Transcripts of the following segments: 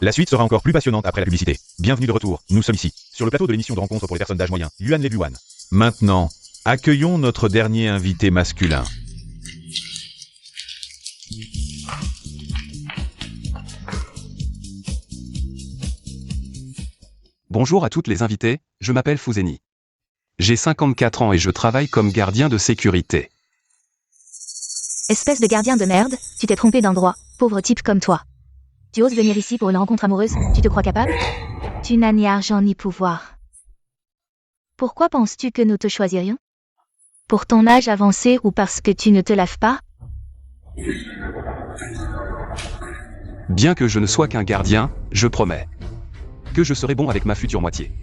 La suite sera encore plus passionnante après la publicité. Bienvenue de retour, nous sommes ici, sur le plateau de l'émission de rencontre pour les personnes d'âge moyen, Yuan Lebuan. Maintenant, accueillons notre dernier invité masculin. Bonjour à toutes les invités, je m'appelle Fouzeni. J'ai 54 ans et je travaille comme gardien de sécurité. Espèce de gardien de merde, tu t'es trompé d'endroit, pauvre type comme toi. Tu oses venir ici pour une rencontre amoureuse, tu te crois capable? Tu n'as ni argent ni pouvoir. Pourquoi penses-tu que nous te choisirions? Pour ton âge avancé ou parce que tu ne te laves pas? Bien que je ne sois qu'un gardien, je promets que je serai bon avec ma future moitié.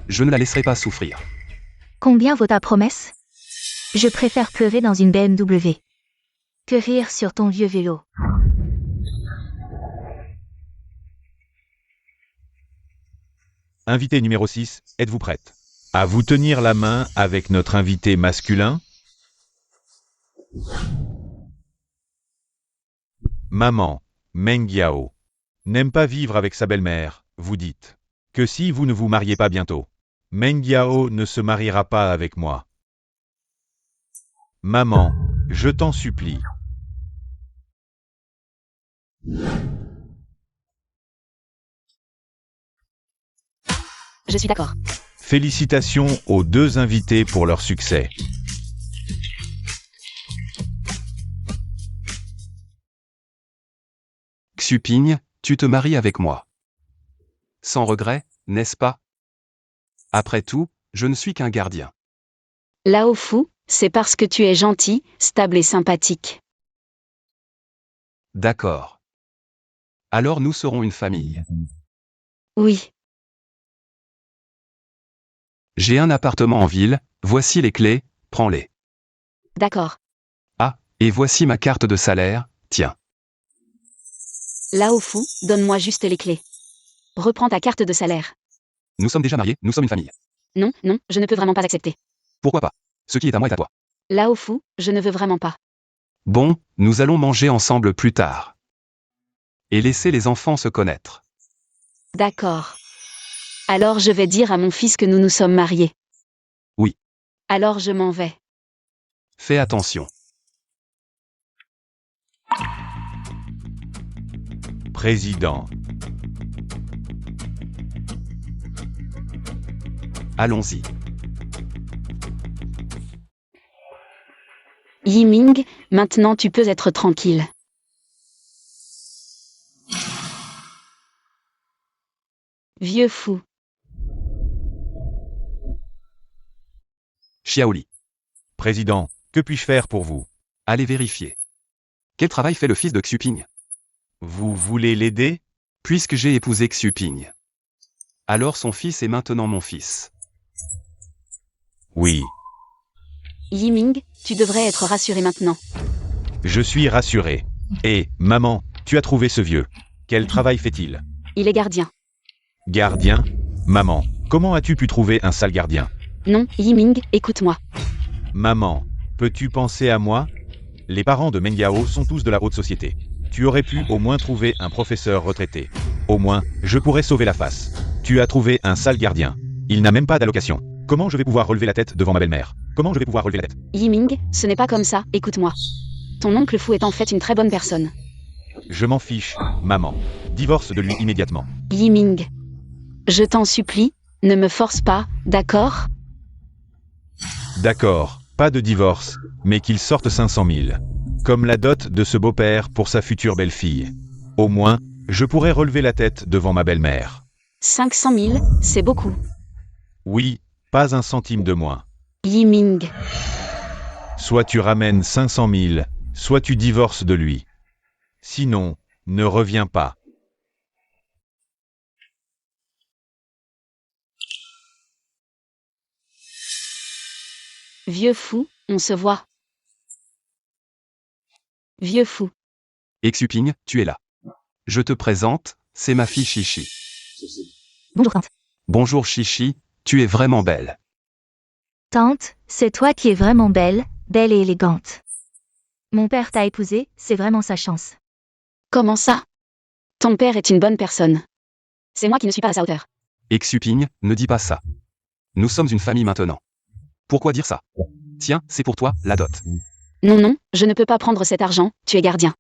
Je ne la laisserai pas souffrir. Combien vaut ta promesse? Je préfère pleurer dans une BMW que rire sur ton vieux vélo. Invité numéro 6, êtes-vous prête à vous tenir la main avec notre invité masculin? Maman, Meng Yao, n'aime pas vivre avec sa belle-mère, vous dites que si vous ne vous mariez pas bientôt, Meng Yao ne se mariera pas avec moi. Maman, je t'en supplie. Je suis d'accord. Félicitations aux deux invités pour leur succès. Xuping, tu te maries avec moi. Sans regret, n'est-ce pas? Après tout, je ne suis qu'un gardien. Lao Fu, c'est parce que tu es gentil, stable et sympathique. D'accord. Alors nous serons une famille. Oui. J'ai un appartement en ville, voici les clés, prends-les. D'accord. Ah, et voici ma carte de salaire, tiens. Lao Fu, donne-moi juste les clés. Reprends ta carte de salaire. Nous sommes déjà mariés, nous sommes une famille. Non, non, je ne peux vraiment pas accepter. Pourquoi pas? Ce qui est à moi est à toi. Lao Fu, je ne veux vraiment pas. Bon, nous allons manger ensemble plus tard. Et laisser les enfants se connaître. D'accord. Alors je vais dire à mon fils que nous nous sommes mariés. Oui. Alors je m'en vais. Fais attention. Président. Allons-y. Yiming, maintenant tu peux être tranquille. Vieux fou. Xiaoli. Président, que puis-je faire pour vous? Allez vérifier. Quel travail fait le fils de Xuping? Vous voulez l'aider? Puisque j'ai épousé Xuping. Alors son fils est maintenant mon fils. Oui. Yiming, tu devrais être rassuré maintenant. Je suis rassuré. Et, maman, tu as trouvé ce vieux. Quel travail fait-il? Il est gardien. Gardien? Maman, comment as-tu pu trouver un sale gardien? Non, Yiming, écoute-moi. Maman, peux-tu penser à moi? Les parents de Meng Yao sont tous de la haute société. Tu aurais pu au moins trouver un professeur retraité. Au moins, je pourrais sauver la face. Tu as trouvé un sale gardien. Il n'a même pas d'allocation. Comment je vais pouvoir relever la tête devant ma belle-mère? Comment je vais pouvoir relever la tête? Yiming, ce n'est pas comme ça, écoute-moi. Ton oncle fou est en fait une très bonne personne. Je m'en fiche, maman. Divorce de lui immédiatement. Yiming. Je t'en supplie, ne me force pas, d'accord? D'accord, pas de divorce, mais qu'il sorte 500 000. Comme la dot de ce beau-père pour sa future belle-fille. Au moins, je pourrais relever la tête devant ma belle-mère. 500 000, c'est beaucoup. Oui, pas un centime de moins. Yiming. Soit tu ramènes 500 000, soit tu divorces de lui. Sinon, ne reviens pas. Vieux fou, on se voit. Vieux fou. Et Xuping, tu es là. Je te présente, c'est ma fille Chichi. Bonjour tante. Bonjour Chichi, tu es vraiment belle. Tante, c'est toi qui es vraiment belle, belle et élégante. Mon père t'a épousée, c'est vraiment sa chance. Comment ça? Ton père est une bonne personne. C'est moi qui ne suis pas à sa hauteur. Xuping, ne dis pas ça. Nous sommes une famille maintenant. Pourquoi dire ça? Tiens, c'est pour toi, la dot. Non, non, je ne peux pas prendre cet argent, tu es gardien.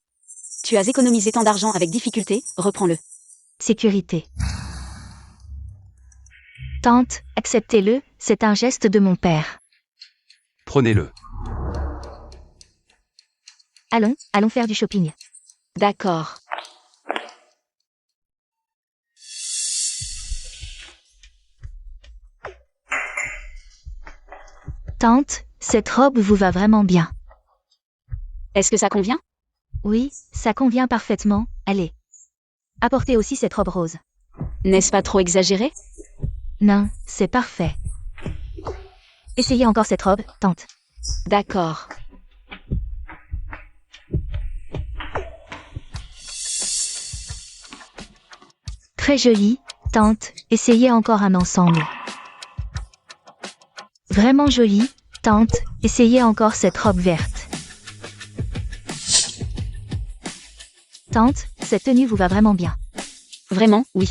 Tu as économisé tant d'argent avec difficulté, reprends-le. Sécurité. Tante, acceptez-le, c'est un geste de mon père. Prenez-le. Allons faire du shopping. D'accord. Tante, cette robe vous va vraiment bien. Est-ce que ça convient? Oui, ça convient parfaitement, allez. Apportez aussi cette robe rose. N'est-ce pas trop exagéré? Non, c'est parfait. Essayez encore cette robe, tante. D'accord. Très jolie, tante, essayez encore un ensemble. Vraiment jolie, tante, essayez encore cette robe verte. Tante, cette tenue vous va vraiment bien. Vraiment, oui.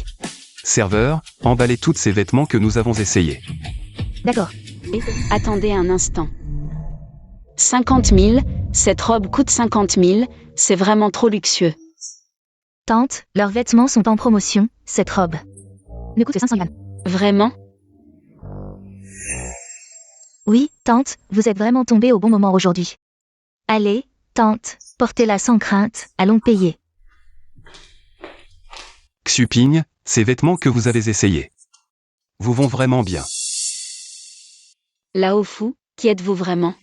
Serveur, emballez tous ces vêtements que nous avons essayés. D'accord. Et attendez un instant. 50 000, cette robe coûte 50 000, c'est vraiment trop luxueux. Tante, leurs vêtements sont en promotion, cette robe ne coûte que 500 yuan. Vraiment? Oui, tante, vous êtes vraiment tombée au bon moment aujourd'hui. Allez, tante, portez-la sans crainte, allons payer. Xuping, ces vêtements que vous avez essayés vous vont vraiment bien. Lao Fu, qui êtes-vous vraiment?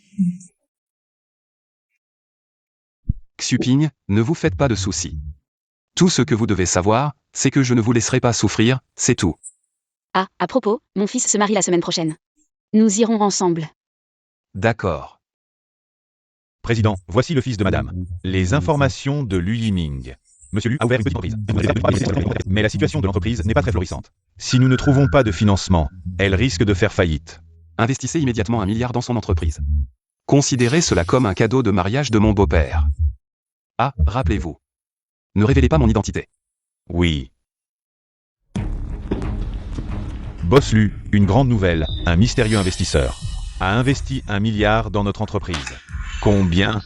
Xuping, ne vous faites pas de soucis. Tout ce que vous devez savoir, c'est que je ne vous laisserai pas souffrir, c'est tout. Ah, à propos, mon fils se marie la semaine prochaine. Nous irons ensemble. D'accord. Président, voici le fils de madame. Les informations de Lu Yiming. Monsieur Lu a ouvert une petite entreprise. Mais la situation de l'entreprise n'est pas très florissante. Si nous ne trouvons pas de financement, elle risque de faire faillite. Investissez immédiatement 1 milliard dans son entreprise. Considérez cela comme un cadeau de mariage de mon beau-père. Ah, rappelez-vous. Ne révélez pas mon identité. Oui. Boss Lu, une grande nouvelle, un mystérieux investisseur a investi 1 milliard dans notre entreprise. Combien?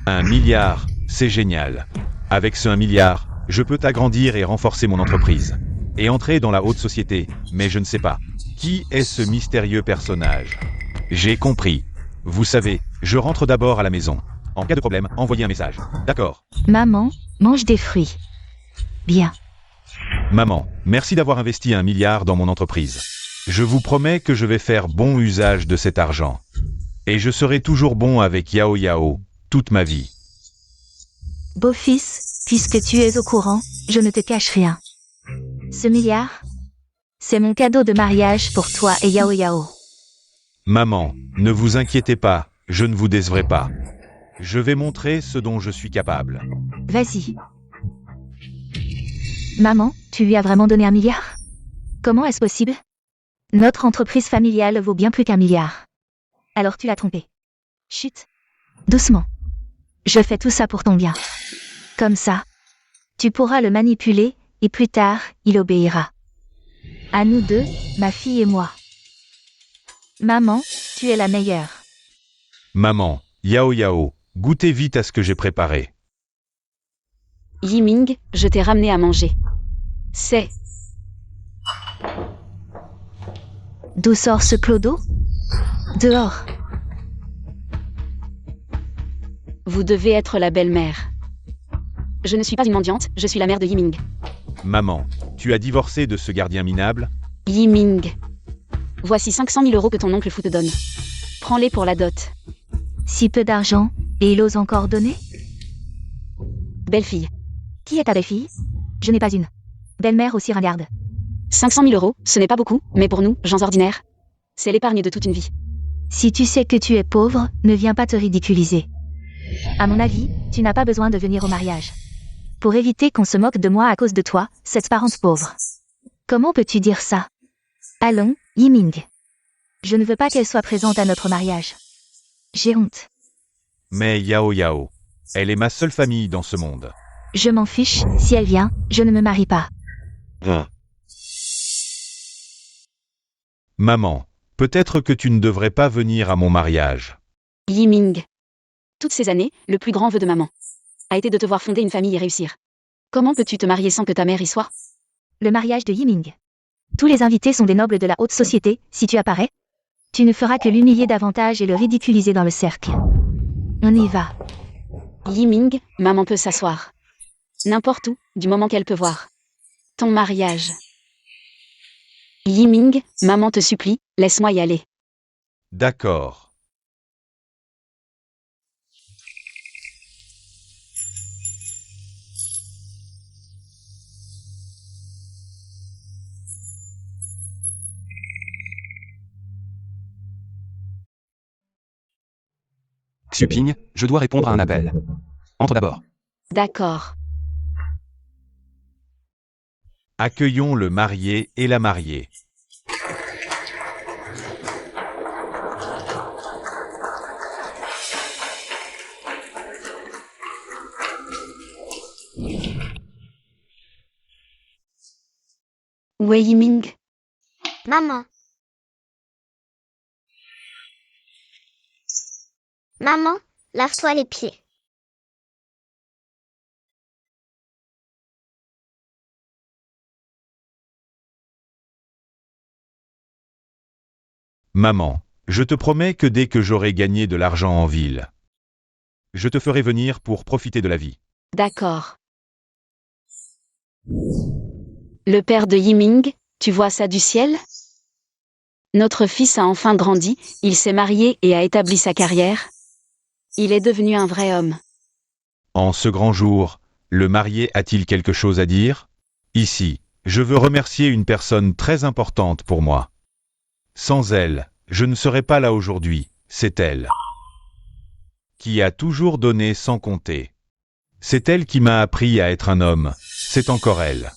1 milliard, c'est génial. Avec ce 1 milliard, je peux agrandir et renforcer mon entreprise. Et entrer dans la haute société, mais je ne sais pas. Qui est ce mystérieux personnage? J'ai compris. Vous savez, je rentre d'abord à la maison. En cas de problème, envoyez un message. D'accord. Maman, mange des fruits. Bien. Maman, merci d'avoir investi 1 milliard dans mon entreprise. Je vous promets que je vais faire bon usage de cet argent. Et je serai toujours bon avec Yao Yao, toute ma vie. Beau-fils, puisque tu es au courant, je ne te cache rien. Ce milliard, c'est mon cadeau de mariage pour toi et Yao Yao. Maman, ne vous inquiétez pas, je ne vous décevrai pas. Je vais montrer ce dont je suis capable. Vas-y. Maman, tu lui as vraiment donné 1 milliard? Comment est-ce possible? Notre entreprise familiale vaut bien plus qu'1 milliard. Alors tu l'as trompé. Chut. Doucement. Je fais tout ça pour ton bien. Comme ça, tu pourras le manipuler, et plus tard, il obéira. À nous deux, ma fille et moi. Maman, tu es la meilleure. Maman, Yao Yao, goûtez vite à ce que j'ai préparé. Yiming, je t'ai ramené à manger. C'est... D'où sort ce clodo? Dehors. Vous devez être la belle-mère. Je ne suis pas une mendiante, je suis la mère de Yiming. Maman, tu as divorcé de ce gardien minable? Yiming. Voici 500 000 € que ton oncle Fu te donne. Prends-les pour la dot. Si peu d'argent, et il ose encore donner? Belle-fille. Qui est ta belle-fille? Je n'ai pas une. Belle-mère aussi ringarde. 500 000 €, ce n'est pas beaucoup, mais pour nous, gens ordinaires, c'est l'épargne de toute une vie. Si tu sais que tu es pauvre, ne viens pas te ridiculiser. À mon avis, tu n'as pas besoin de venir au mariage. Pour éviter qu'on se moque de moi à cause de toi, cette parente pauvre. Comment peux-tu dire ça? Allons, Yiming. Je ne veux pas qu'elle soit présente à notre mariage. J'ai honte. Mais Yao Yao, elle est ma seule famille dans ce monde. Je m'en fiche, si elle vient, je ne me marie pas. Maman, peut-être que tu ne devrais pas venir à mon mariage. Yiming. Toutes ces années, le plus grand vœu de maman a été de te voir fonder une famille et réussir. Comment peux-tu te marier sans que ta mère y soit? Le mariage de Yiming. Tous les invités sont des nobles de la haute société, si tu apparais, tu ne feras que l'humilier davantage et le ridiculiser dans le cercle. On y va. Yiming, maman peut s'asseoir. N'importe où, du moment qu'elle peut voir. Ton mariage. Yiming, maman te supplie, laisse-moi y aller. D'accord. Xuping, je dois répondre à un appel. Entre d'abord. D'accord. Accueillons le marié et la mariée. Où est Yiming? Maman. Maman, lave-toi les pieds. Maman, je te promets que dès que j'aurai gagné de l'argent en ville, je te ferai venir pour profiter de la vie. D'accord. Le père de Yiming, tu vois ça du ciel? Notre fils a enfin grandi, il s'est marié et a établi sa carrière. Il est devenu un vrai homme. En ce grand jour, le marié a-t-il quelque chose à dire? Ici, je veux remercier une personne très importante pour moi. Sans elle, je ne serais pas là aujourd'hui, c'est elle. Qui a toujours donné sans compter. C'est elle qui m'a appris à être un homme, c'est encore elle.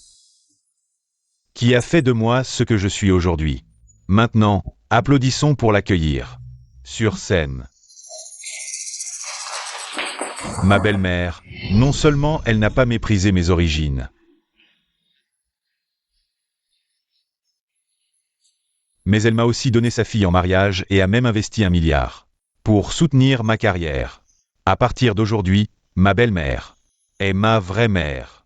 Qui a fait de moi ce que je suis aujourd'hui. Maintenant, applaudissons pour l'accueillir. Sur scène. Ma belle-mère, non seulement elle n'a pas méprisé mes origines, mais elle m'a aussi donné sa fille en mariage et a même investi 1 milliard pour soutenir ma carrière. À partir d'aujourd'hui, ma belle-mère est ma vraie mère.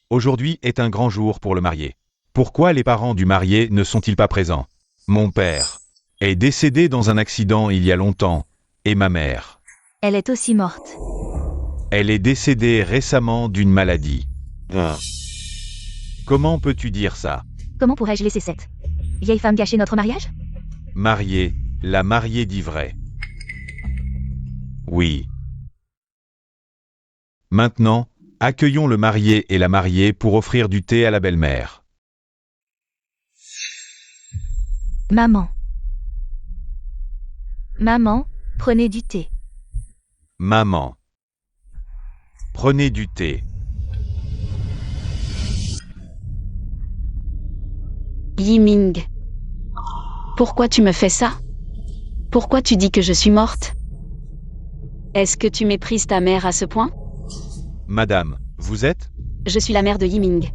Aujourd'hui est un grand jour pour le marié. Pourquoi les parents du marié ne sont-ils pas présents? Mon père est décédé dans un accident il y a longtemps, et ma mère, Elle est aussi morte. elle est décédée récemment d'une maladie. Comment peux-tu dire ça? Comment pourrais-je laisser cette vieille femme gâcher notre mariage? Mariée, la mariée dit vrai. Oui. Maintenant, accueillons le marié et la mariée pour offrir du thé à la belle-mère. Maman. Maman, prenez du thé. Maman. Prenez du thé. Yiming. Pourquoi tu me fais ça? Pourquoi tu dis que je suis morte? Est-ce que tu méprises ta mère à ce point? Madame, vous êtes? Je suis la mère de Yiming.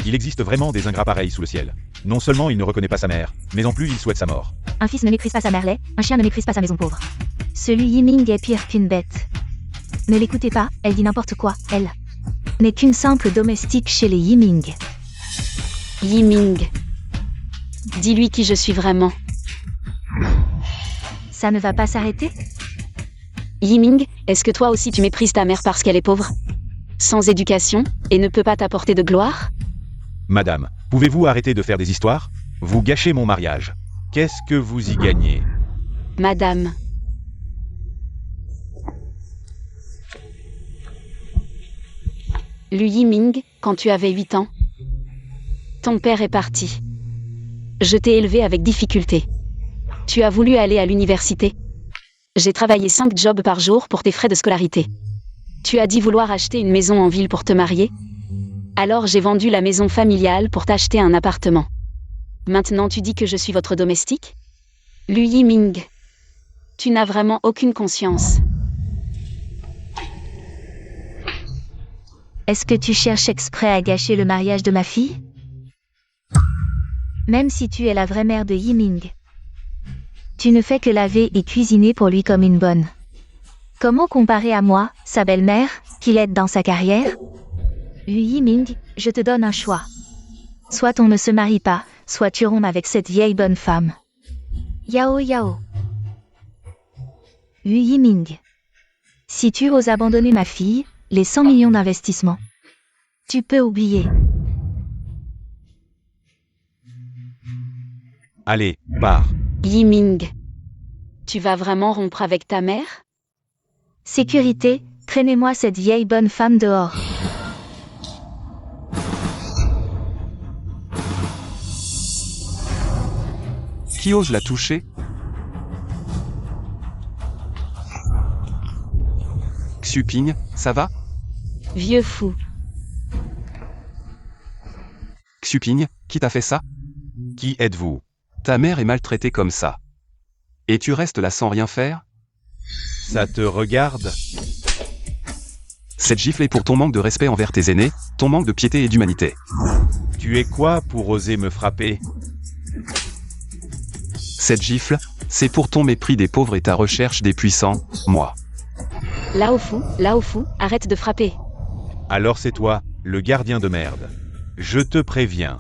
Il existe vraiment des ingrats pareils sous le ciel. Non seulement il ne reconnaît pas sa mère, mais en plus il souhaite sa mort. Un fils ne méprise pas sa mère laid, un chien ne méprise pas sa maison pauvre. Celui Yiming est pire qu'une bête. Ne l'écoutez pas, elle dit n'importe quoi, elle n'est qu'une simple domestique chez les Yiming. Yiming. Dis-lui qui je suis vraiment. Ça ne va pas s'arrêter? Yiming, est-ce que toi aussi tu méprises ta mère parce qu'elle est pauvre, sans éducation, et ne peut pas t'apporter de gloire? Madame, pouvez-vous arrêter de faire des histoires? Vous gâchez mon mariage. Qu'est-ce que vous y gagnez? Madame. Lu Yiming, quand tu avais 8 ans, ton père est parti. Je t'ai élevé avec difficulté. Tu as voulu aller à l'université. J'ai travaillé 5 jobs par jour pour tes frais de scolarité. Tu as dit vouloir acheter une maison en ville pour te marier. Alors j'ai vendu la maison familiale pour t'acheter un appartement. Maintenant tu dis que je suis votre domestique? Lu Yiming. Tu n'as vraiment aucune conscience. Est-ce que tu cherches exprès à gâcher le mariage de ma fille? Même si tu es la vraie mère de Yiming. Tu ne fais que laver et cuisiner pour lui comme une bonne. Comment comparer à moi, sa belle-mère, qui l'aide dans sa carrière? Yiming, je te donne un choix. Soit on ne se marie pas, soit tu rompes avec cette vieille bonne femme. Yao Yao. Yiming. Si tu oses abandonner ma fille, les 100 millions d'investissements. Tu peux oublier. Allez, pars. Yiming. Tu vas vraiment rompre avec ta mère? Sécurité, traînez-moi cette vieille bonne femme dehors. Qui ose la toucher? Xuping, ça va? Vieux fou. Xuping, qui t'a fait ça? Qui êtes-vous? Ta mère est maltraitée comme ça. Et tu restes là sans rien faire? Ça te regarde? Cette gifle est pour ton manque de respect envers tes aînés, ton manque de piété et d'humanité. Tu es quoi pour oser me frapper? Cette gifle, c'est pour ton mépris des pauvres et ta recherche des puissants, moi. Lao Fu, arrête de frapper. Alors c'est toi, le gardien de merde. Je te préviens.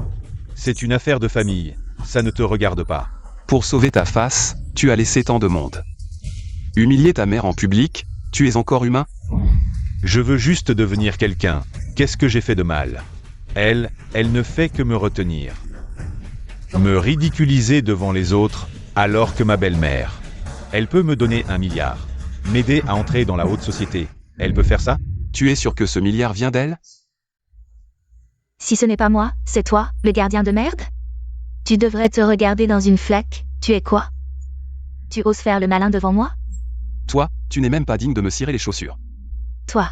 C'est une affaire de famille, ça ne te regarde pas. Pour sauver ta face, tu as laissé tant de monde. Humilier ta mère en public, tu es encore humain? Je veux juste devenir quelqu'un. Qu'est-ce que j'ai fait de mal? Elle ne fait que me retenir. Me ridiculiser devant les autres, alors que ma belle-mère. Elle peut me donner 1 milliard. M'aider à entrer dans la haute société. Elle peut faire ça? Tu es sûr que ce milliard vient d'elle? Si ce n'est pas moi, c'est toi, le gardien de merde? Tu devrais te regarder dans une flaque, tu es quoi? Tu oses faire le malin devant moi? Toi, tu n'es même pas digne de me cirer les chaussures. Toi.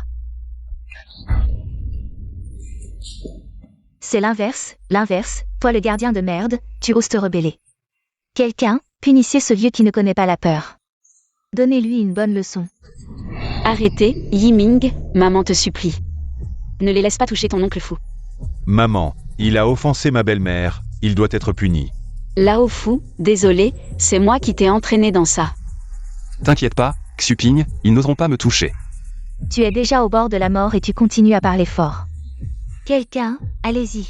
C'est l'inverse, toi le gardien de merde, tu oses te rebeller. Quelqu'un, punissez ce vieux qui ne connaît pas la peur. Donnez-lui une bonne leçon. Arrêtez, Yiming, maman te supplie. Ne les laisse pas toucher ton oncle fou. Maman, il a offensé ma belle-mère, il doit être puni. Lao Fu, désolé, c'est moi qui t'ai entraîné dans ça. T'inquiète pas, Xuping, ils n'oseront pas me toucher. Tu es déjà au bord de la mort et tu continues à parler fort. Quelqu'un, allez-y.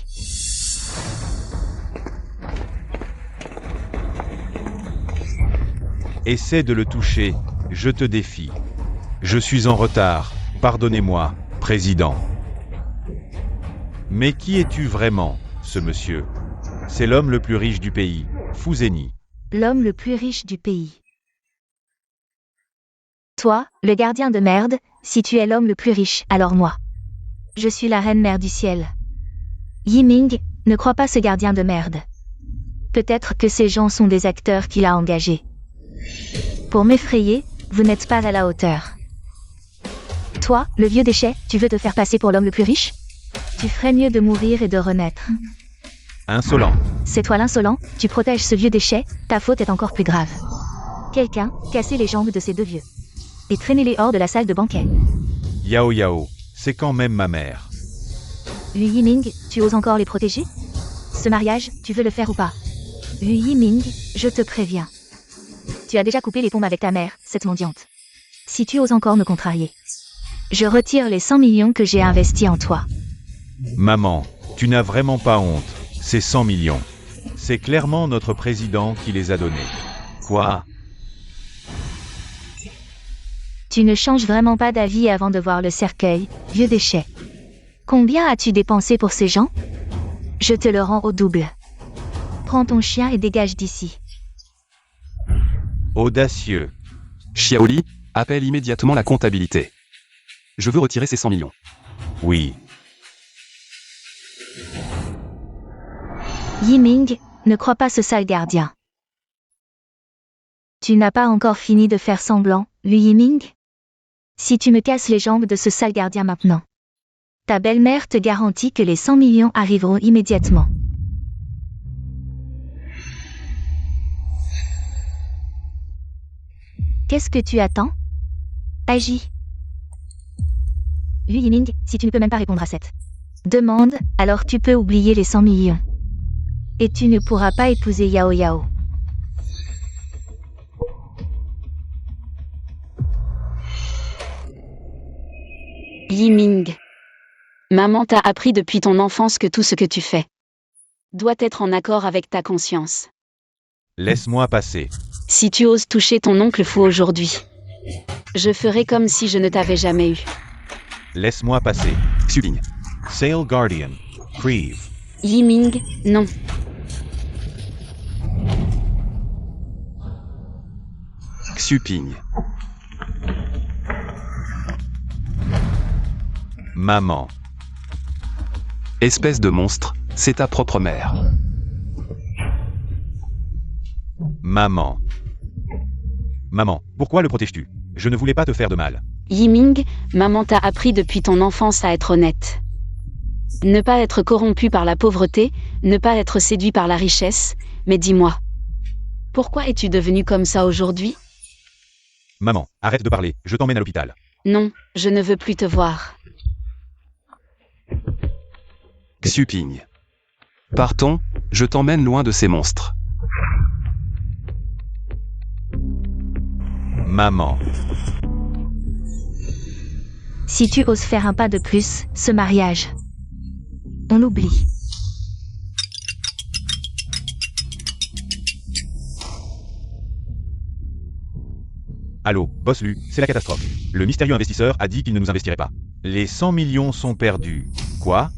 Essaie de le toucher, je te défie. Je suis en retard, pardonnez-moi, président. Mais qui es-tu vraiment, ce monsieur? C'est l'homme le plus riche du pays, Fuzeni. L'homme le plus riche du pays. Toi, le gardien de merde, si tu es l'homme le plus riche, alors moi. Je suis la reine mère du ciel. Yiming, ne crois pas ce gardien de merde. Peut-être que ces gens sont des acteurs qu'il a engagés. Pour m'effrayer, vous n'êtes pas à la hauteur. Toi, le vieux déchet, tu veux te faire passer pour l'homme le plus riche? Tu ferais mieux de mourir et de renaître. Insolent. C'est toi l'insolent, tu protèges ce vieux déchet, ta faute est encore plus grave. Quelqu'un, cassez les jambes de ces deux vieux. Et traînez-les hors de la salle de banquet. Yao Yao, c'est quand même ma mère. Yiming, tu oses encore les protéger? Ce mariage, tu veux le faire ou pas? Yiming, je te préviens. Tu as déjà coupé les pompes avec ta mère, cette mendiante. Si tu oses encore me contrarier, je retire les 100 millions que j'ai investis en toi. Maman, tu n'as vraiment pas honte, ces 100 millions. C'est clairement notre président qui les a donnés. Quoi? Tu ne changes vraiment pas d'avis avant de voir le cercueil, vieux déchet. Combien as-tu dépensé pour ces gens? Je te le rends au double. Prends ton chien et dégage d'ici. Audacieux. Xiaoli, appelle immédiatement la comptabilité. Je veux retirer ces 100 millions. Oui. Yiming, ne crois pas ce sale gardien. Tu n'as pas encore fini de faire semblant, Yiming? Si tu me casses les jambes de ce sale gardien maintenant, ta belle-mère te garantit que les 100 millions arriveront immédiatement. Qu'est-ce que tu attends? Agis. Yiming, si tu ne peux même pas répondre à cette demande, alors tu peux oublier les 100 millions. Et tu ne pourras pas épouser Yao Yao. Yiming. Maman t'a appris depuis ton enfance que tout ce que tu fais doit être en accord avec ta conscience. Laisse-moi passer. Si tu oses toucher ton oncle fou aujourd'hui, je ferai comme si je ne t'avais jamais eu. Laisse-moi passer. Xuping. Sail Guardian. Creve. Yiming, non. Xuping. Maman. Espèce de monstre, c'est ta propre mère. Maman. Maman, pourquoi le protèges-tu? Je ne voulais pas te faire de mal. Yiming, maman t'a appris depuis ton enfance à être honnête. Ne pas être corrompu par la pauvreté, ne pas être séduit par la richesse, mais dis-moi. Pourquoi es-tu devenu comme ça aujourd'hui? Maman, arrête de parler, je t'emmène à l'hôpital. Non, je ne veux plus te voir. Xuping. Partons, je t'emmène loin de ces monstres. Maman. Si tu oses faire un pas de plus, ce mariage, on l'oublie. Allô, Boss Lu, c'est la catastrophe. Le mystérieux investisseur a dit qu'il ne nous investirait pas. Les 100 millions sont perdus. Quoi?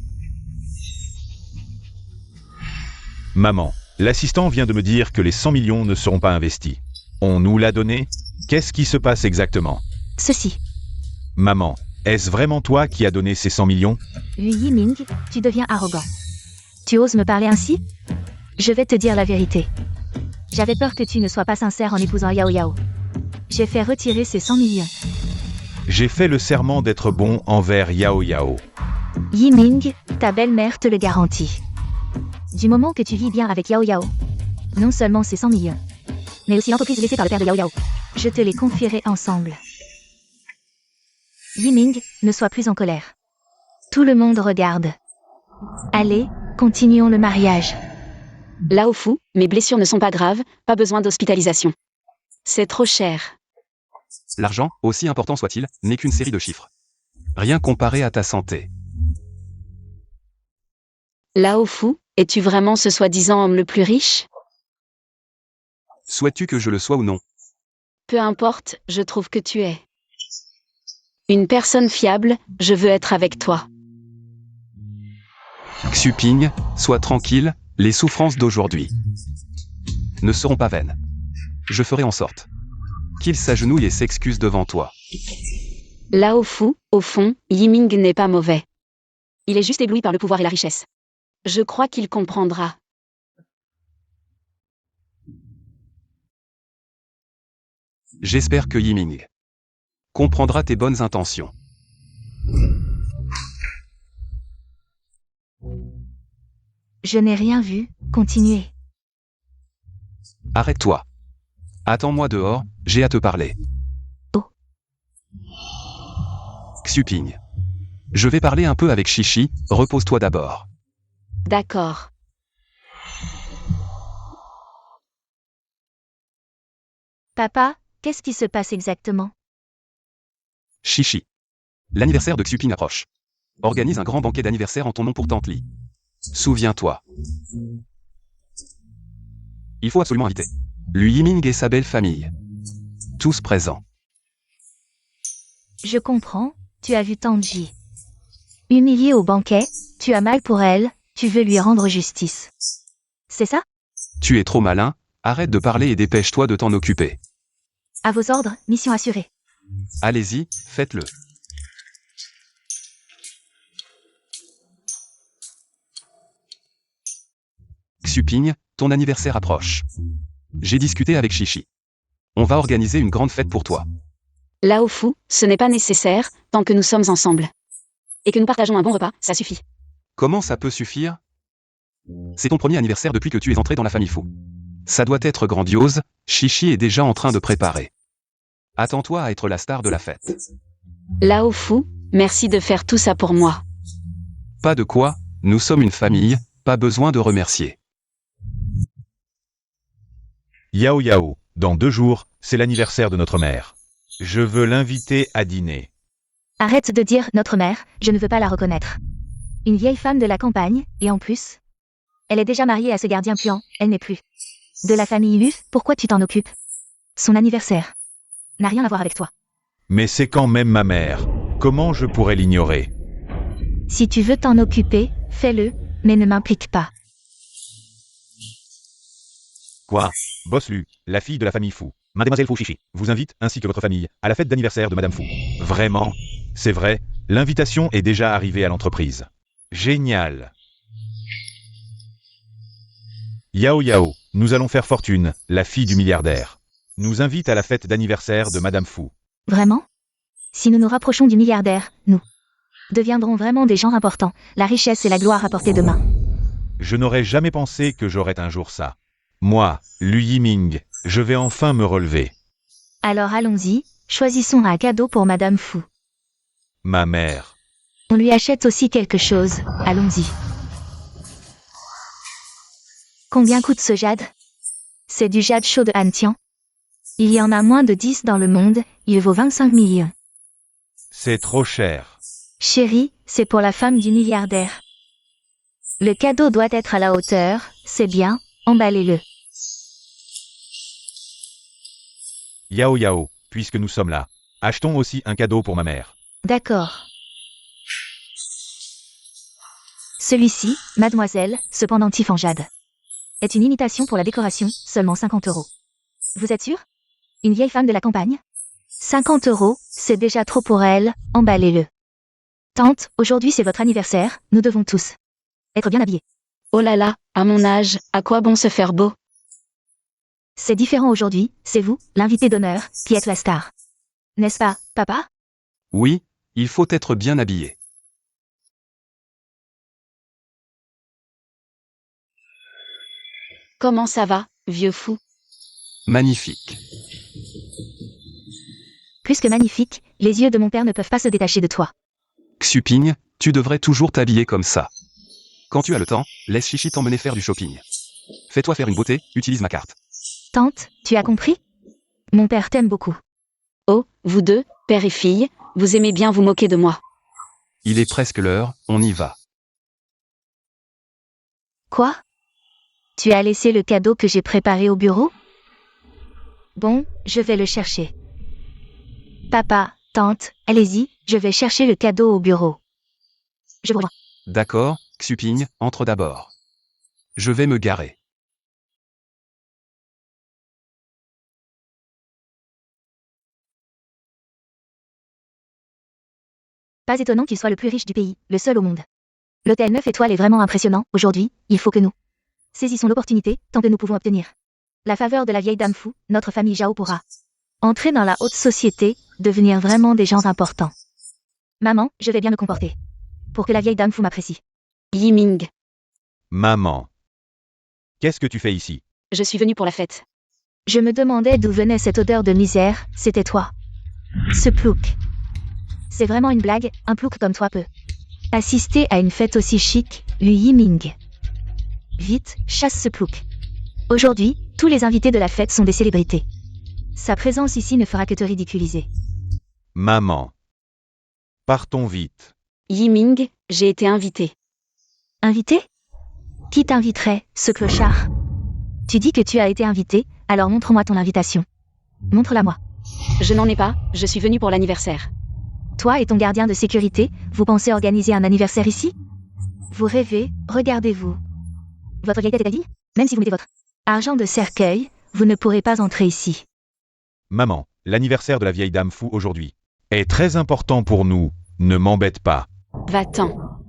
Maman, l'assistant vient de me dire que les 100 millions ne seront pas investis. On nous l'a donné? Qu'est-ce qui se passe exactement? Ceci. Maman, est-ce vraiment toi qui as donné ces 100 millions? Yiming, tu deviens arrogant. Tu oses me parler ainsi? Je vais te dire la vérité. J'avais peur que tu ne sois pas sincère en épousant Yao Yao. J'ai fait retirer ces 100 millions. J'ai fait le serment d'être bon envers Yao Yao. Yiming, ta belle-mère te le garantit. Du moment que tu vis bien avec Yao Yao, non seulement ces 100 millions, mais aussi l'entreprise laissée par le père de Yao Yao, je te les confierai ensemble. Yiming, ne sois plus en colère. Tout le monde regarde. Allez, continuons le mariage. Lao Fu, mes blessures ne sont pas graves, pas besoin d'hospitalisation. C'est trop cher. L'argent, aussi important soit-il, n'est qu'une série de chiffres. Rien comparé à ta santé. Lao Fu, es-tu vraiment ce soi-disant homme le plus riche? Souhaites-tu que je le sois ou non? Peu importe, je trouve que tu es une personne fiable, je veux être avec toi. Xuping, sois tranquille, les souffrances d'aujourd'hui ne seront pas vaines. Je ferai en sorte qu'il s'agenouille et s'excuse devant toi. Lao Fu, au fond, Yiming n'est pas mauvais. Il est juste ébloui par le pouvoir et la richesse. Je crois qu'il comprendra. J'espère que Yiming comprendra tes bonnes intentions. Je n'ai rien vu, continuez. Arrête-toi. Attends-moi dehors, j'ai à te parler. Oh. Xuping. Je vais parler un peu avec Chichi, repose-toi d'abord. D'accord. Papa, qu'est-ce qui se passe exactement? Chichi. L'anniversaire de Xuping approche. Organise un grand banquet d'anniversaire en ton nom pour Tante Li. Souviens-toi. Il faut absolument inviter Lui Yiming et sa belle famille. Tous présents. Je comprends, tu as vu Tanji. Humiliée au banquet, tu as mal pour elle, tu veux lui rendre justice. C'est ça? Tu es trop malin, arrête de parler et dépêche-toi de t'en occuper. À vos ordres, mission assurée. Allez-y, faites-le. Xuping, ton anniversaire approche. J'ai discuté avec Chichi. On va organiser une grande fête pour toi. Lao Fu, ce n'est pas nécessaire, tant que nous sommes ensemble. Et que nous partageons un bon repas, ça suffit. Comment ça peut suffire? C'est ton premier anniversaire depuis que tu es entré dans la famille Fu. Ça doit être grandiose, Chichi est déjà en train de préparer. Attends-toi à être la star de la fête. Lao Fu, merci de faire tout ça pour moi. Pas de quoi, nous sommes une famille, pas besoin de remercier. Yao Yao, dans 2 jours, c'est l'anniversaire de notre mère. Je veux l'inviter à dîner. Arrête de dire notre mère, je ne veux pas la reconnaître. Une vieille femme de la campagne, et en plus, elle est déjà mariée à ce gardien puant, elle n'est plus de la famille Luf, pourquoi tu t'en occupes? Son anniversaire n'a rien à voir avec toi. Mais c'est quand même ma mère. Comment je pourrais l'ignorer? Si tu veux t'en occuper, fais-le, mais ne m'implique pas. Quoi? Boss Lu, la fille de la famille Fu, Mademoiselle Fu Chichi, vous invite, ainsi que votre famille, à la fête d'anniversaire de Madame Fu. Vraiment? C'est vrai, l'invitation est déjà arrivée à l'entreprise. Génial. Yao Yao, nous allons faire fortune, la fille du milliardaire. Nous invite à la fête d'anniversaire de Madame Fu. Vraiment? Si nous nous rapprochons du milliardaire, nous deviendrons vraiment des gens importants, la richesse et la gloire à portée de main. Je n'aurais jamais pensé que j'aurais un jour ça. Moi, Lu Yiming, je vais enfin me relever. Alors allons-y, choisissons un cadeau pour Madame Fu. Ma mère. On lui achète aussi quelque chose, allons-y. Combien coûte ce jade? C'est du jade chaud de Hantian. Il y en a moins de 10 dans le monde, il vaut 25 millions. C'est trop cher. Chérie, c'est pour la femme du milliardaire. Le cadeau doit être à la hauteur, c'est bien, emballez-le. Yao Yao, puisque nous sommes là, achetons aussi un cadeau pour ma mère. D'accord. Celui-ci, mademoiselle, ce pendentif en jade, est une imitation pour la décoration, seulement 50 €. Vous êtes sûr? Une vieille femme de la campagne? 50 €, c'est déjà trop pour elle, emballez-le. Tante, aujourd'hui c'est votre anniversaire, nous devons tous être bien habillés. Oh là là, à mon âge, à quoi bon se faire beau? C'est différent aujourd'hui, c'est vous, l'invité d'honneur, qui êtes la star. N'est-ce pas, papa? Oui, il faut être bien habillé. Comment ça va, vieux fou? Magnifique. Plus que magnifique, les yeux de mon père ne peuvent pas se détacher de toi. Xuping, tu devrais toujours t'habiller comme ça. Quand tu as le temps, laisse Chichi t'emmener faire du shopping. Fais-toi faire une beauté, utilise ma carte. Tante, tu as compris? Mon père t'aime beaucoup. Oh, vous deux, père et fille, vous aimez bien vous moquer de moi. Il est presque l'heure, on y va. Quoi? Tu as laissé le cadeau que j'ai préparé au bureau? Bon, je vais le chercher. Papa, tante, allez-y, je vais chercher le cadeau au bureau. Je vous rejoins. D'accord, Xuping, entre d'abord. Je vais me garer. Pas étonnant qu'il soit le plus riche du pays, le seul au monde. L'hôtel 9 étoiles est vraiment impressionnant, aujourd'hui, il faut que nous saisissons l'opportunité, tant que nous pouvons obtenir la faveur de la vieille dame Fu, notre famille Zhao pourra entrer dans la haute société, devenir vraiment des gens importants. Maman, je vais bien me comporter pour que la vieille dame Fu m'apprécie. Yiming, Maman. Qu'est-ce que tu fais ici? je suis venue pour la fête. Je me demandais d'où venait cette odeur de misère, c'était toi. Ce plouc. C'est vraiment une blague, un plouc comme toi peut assister à une fête aussi chic, Lu Yiming. Vite, chasse ce plouc. Aujourd'hui, tous les invités de la fête sont des célébrités. Sa présence ici ne fera que te ridiculiser. Maman. Partons vite. Yiming, j'ai été invitée. Invité? Qui t'inviterait, ce clochard? Tu dis que tu as été invité, alors montre-moi ton invitation. Montre-la-moi. Je n'en ai pas, je suis venue pour l'anniversaire. Toi et ton gardien de sécurité, vous pensez organiser un anniversaire ici? Vous rêvez, regardez-vous. Votre vieille tête est à vie? Même si vous mettez votre argent de cercueil, vous ne pourrez pas entrer ici. Maman, l'anniversaire de la vieille dame Fu aujourd'hui est très important pour nous, ne m'embête pas. Va-t'en.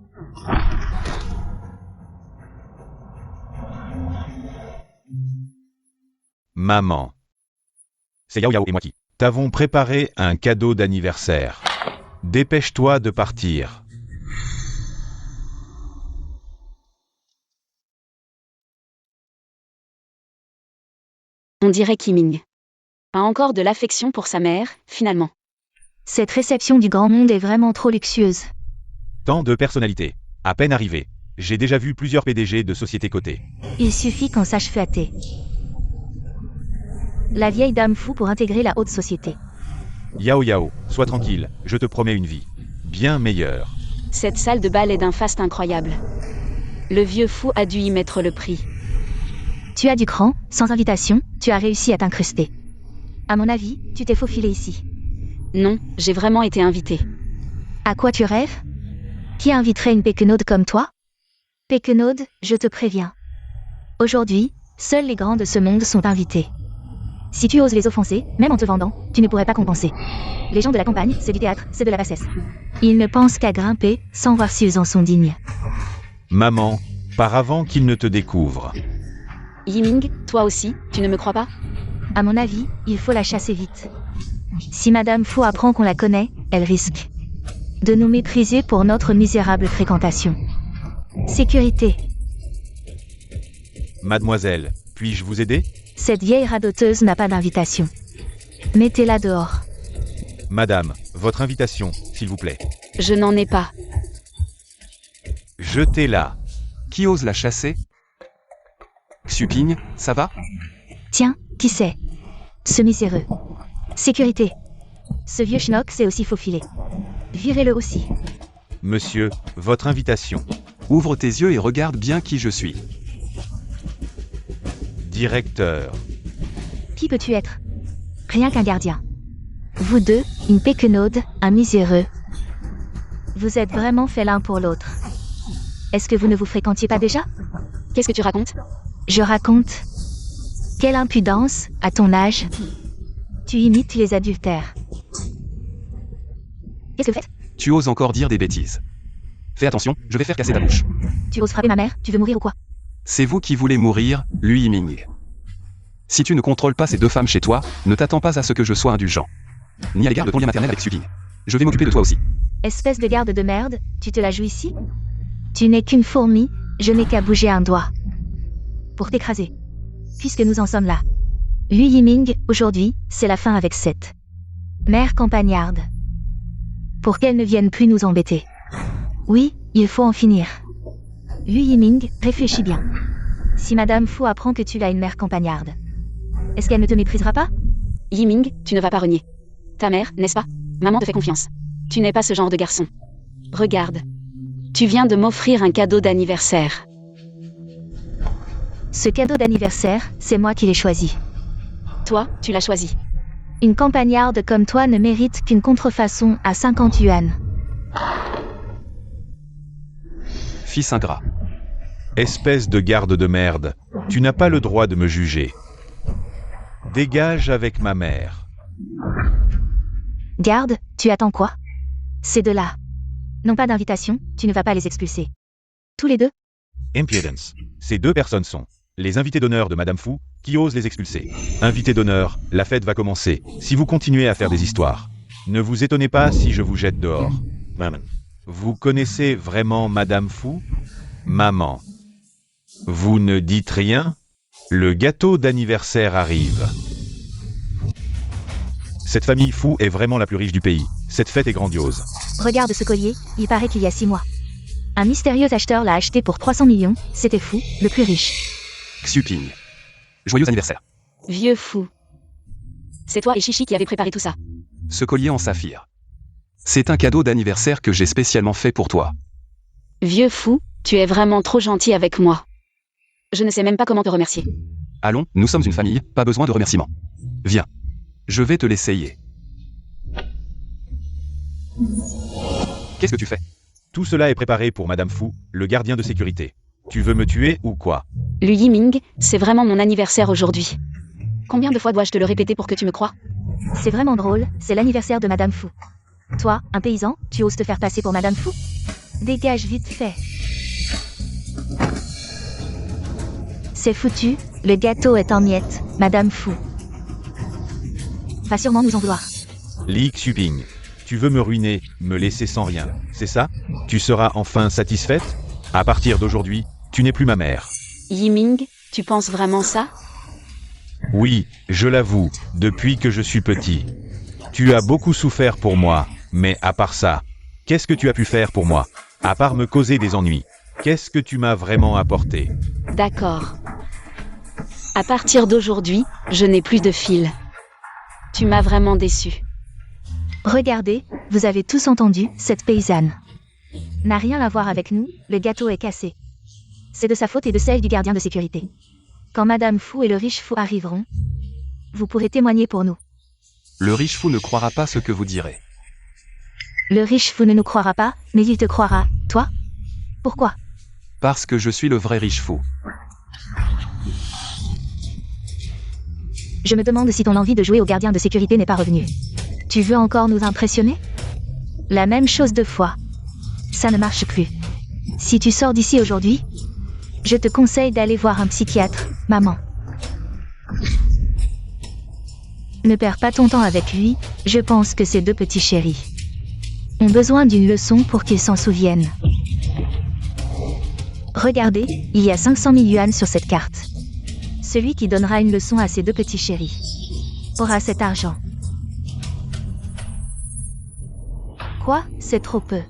Maman. C'est Yao Yao et moi qui t'avons préparé un cadeau d'anniversaire. Dépêche-toi de partir. On dirait Yiming a encore de l'affection pour sa mère, finalement. Cette réception du grand monde est vraiment trop luxueuse. Tant de personnalités. À peine arrivé. J'ai déjà vu plusieurs PDG de sociétés cotées. Il suffit qu'on sache flatter. La vieille dame fou pour intégrer la haute société. Yao Yao, sois tranquille, je te promets une vie. Bien meilleure. Cette salle de bal est d'un faste incroyable. Le vieux fou a dû y mettre le prix. Tu as du cran, sans invitation, tu as réussi à t'incruster. À mon avis, tu t'es faufilé ici. Non, j'ai vraiment été invitée. À quoi tu rêves? Qui inviterait une péquenaude comme toi? Péquenaude, je te préviens. Aujourd'hui, seuls les grands de ce monde sont invités. Si tu oses les offenser, même en te vendant, tu ne pourrais pas compenser. Les gens de la campagne, c'est du théâtre, c'est de la bassesse. Ils ne pensent qu'à grimper, sans voir s'ils en sont dignes. Maman, par avant qu'il ne te découvre. Yiming, toi aussi, tu ne me crois pas? À mon avis, il faut la chasser vite. Si Madame Fou apprend qu'on la connaît, elle risque de nous mépriser pour notre misérable fréquentation. Sécurité. Mademoiselle, puis-je vous aider? Cette vieille radoteuse n'a pas d'invitation. Mettez-la dehors. Madame, votre invitation, s'il vous plaît. Je n'en ai pas. Jetez-la. Qui ose la chasser? Xuping, ça va? Tiens, qui c'est? Ce miséreux. Sécurité. Ce vieux schnock s'est aussi faufilé. Virez-le aussi. Monsieur, votre invitation. Ouvre tes yeux et regarde bien qui je suis. Directeur. Qui peux-tu être? Rien qu'un gardien. Vous deux, une péquenaude, un miséreux. Vous êtes vraiment faits l'un pour l'autre. Est-ce que vous ne vous fréquentiez pas déjà? Qu'est-ce que tu racontes? Je raconte. Quelle impudence, à ton âge. Tu imites les adultères. Qu'est-ce que vous faites? Tu oses encore dire des bêtises. Fais attention, je vais faire casser ta bouche. Tu oses frapper ma mère? Tu veux mourir ou quoi? C'est vous qui voulez mourir, lui Yiming. Si tu ne contrôles pas ces deux femmes chez toi, ne t'attends pas à ce que je sois indulgent. Ni à l'égard de ton lien maternel avec Xuping. Je vais m'occuper de toi aussi. Espèce de garde de merde, tu te la joues ici? Tu n'es qu'une fourmi, je n'ai qu'à bouger un doigt. Pour t'écraser. Puisque nous en sommes là. Lui Yiming, aujourd'hui, c'est la fin avec cette mère campagnarde. Pour qu'elle ne vienne plus nous embêter. Oui, il faut en finir. Lui Yiming, réfléchis bien. Si Madame Fou apprend que tu as une mère campagnarde, est-ce qu'elle ne te méprisera pas? Yiming, tu ne vas pas renier. Ta mère, n'est-ce pas? Maman te fait confiance. Tu n'es pas ce genre de garçon. Regarde. Tu viens de m'offrir un cadeau d'anniversaire. Ce cadeau d'anniversaire, c'est moi qui l'ai choisi. Toi, tu l'as choisi. Une campagnarde comme toi ne mérite qu'une contrefaçon à 50 yuan. Fils ingrat. Espèce de garde de merde, tu n'as pas le droit de me juger. Dégage avec ma mère. Garde, tu attends quoi? Ces deux-là n'ont pas d'invitation, tu ne vas pas les expulser. Tous les deux? Impudence. Ces deux personnes sont les invités d'honneur de Madame Fou, qui osent les expulser. Invités d'honneur, la fête va commencer, si vous continuez à faire des histoires. Ne vous étonnez pas si je vous jette dehors. Maman. Vous connaissez vraiment Madame Fou? Maman. Vous ne dites rien? Le gâteau d'anniversaire arrive. Cette famille Fou est vraiment la plus riche du pays. Cette fête est grandiose. Regarde ce collier, il paraît qu'il y a 6 mois. Un mystérieux acheteur l'a acheté pour 300 millions, c'était fou, le plus riche. Xuping. Joyeux anniversaire. Vieux fou. C'est toi et Chichi qui avez préparé tout ça. Ce collier en saphir. C'est un cadeau d'anniversaire que j'ai spécialement fait pour toi. Vieux fou, tu es vraiment trop gentil avec moi. Je ne sais même pas comment te remercier. Allons, nous sommes une famille, pas besoin de remerciements. Viens. Je vais te l'essayer. Qu'est-ce que tu fais? Tout cela est préparé pour Madame Fou, le gardien de sécurité. Tu veux me tuer ou quoi? Lui Yiming, c'est vraiment mon anniversaire aujourd'hui. Combien de fois dois-je te le répéter pour que tu me crois? C'est vraiment drôle, c'est l'anniversaire de Madame Fou. Toi, un paysan, tu oses te faire passer pour Madame Fou? Dégage vite fait. C'est foutu, le gâteau est en miettes, Madame Fou. Va sûrement nous en vouloir. Li Xuping. Tu veux me ruiner, me laisser sans rien, c'est ça? Tu seras enfin satisfaite? À partir d'aujourd'hui, tu n'es plus ma mère. Yiming, tu penses vraiment ça? Oui, je l'avoue, depuis que je suis petit. Tu as beaucoup souffert pour moi, mais à part ça, qu'est-ce que tu as pu faire pour moi? À part me causer des ennuis, qu'est-ce que tu m'as vraiment apporté? D'accord. À partir d'aujourd'hui, je n'ai plus de fil. Tu m'as vraiment déçu. Regardez, vous avez tous entendu, cette paysanne n'a rien à voir avec nous, le gâteau est cassé. C'est de sa faute et de celle du gardien de sécurité. Quand Madame Fou et le riche fou arriveront, vous pourrez témoigner pour nous. Le riche fou ne croira pas ce que vous direz. Le riche fou ne nous croira pas, mais il te croira, toi? Pourquoi? Parce que je suis le vrai riche fou. Je me demande si ton envie de jouer au gardien de sécurité n'est pas revenue. Tu veux encore nous impressionner? La même chose deux fois. Ça ne marche plus. Si tu sors d'ici aujourd'hui, je te conseille d'aller voir un psychiatre, maman. Ne perds pas ton temps avec lui, je pense que ces deux petits chéris ont besoin d'une leçon pour qu'ils s'en souviennent. Regardez, il y a 500 000 yuan sur cette carte. Celui qui donnera une leçon à ces deux petits chéris aura cet argent. Quoi? C'est trop peu.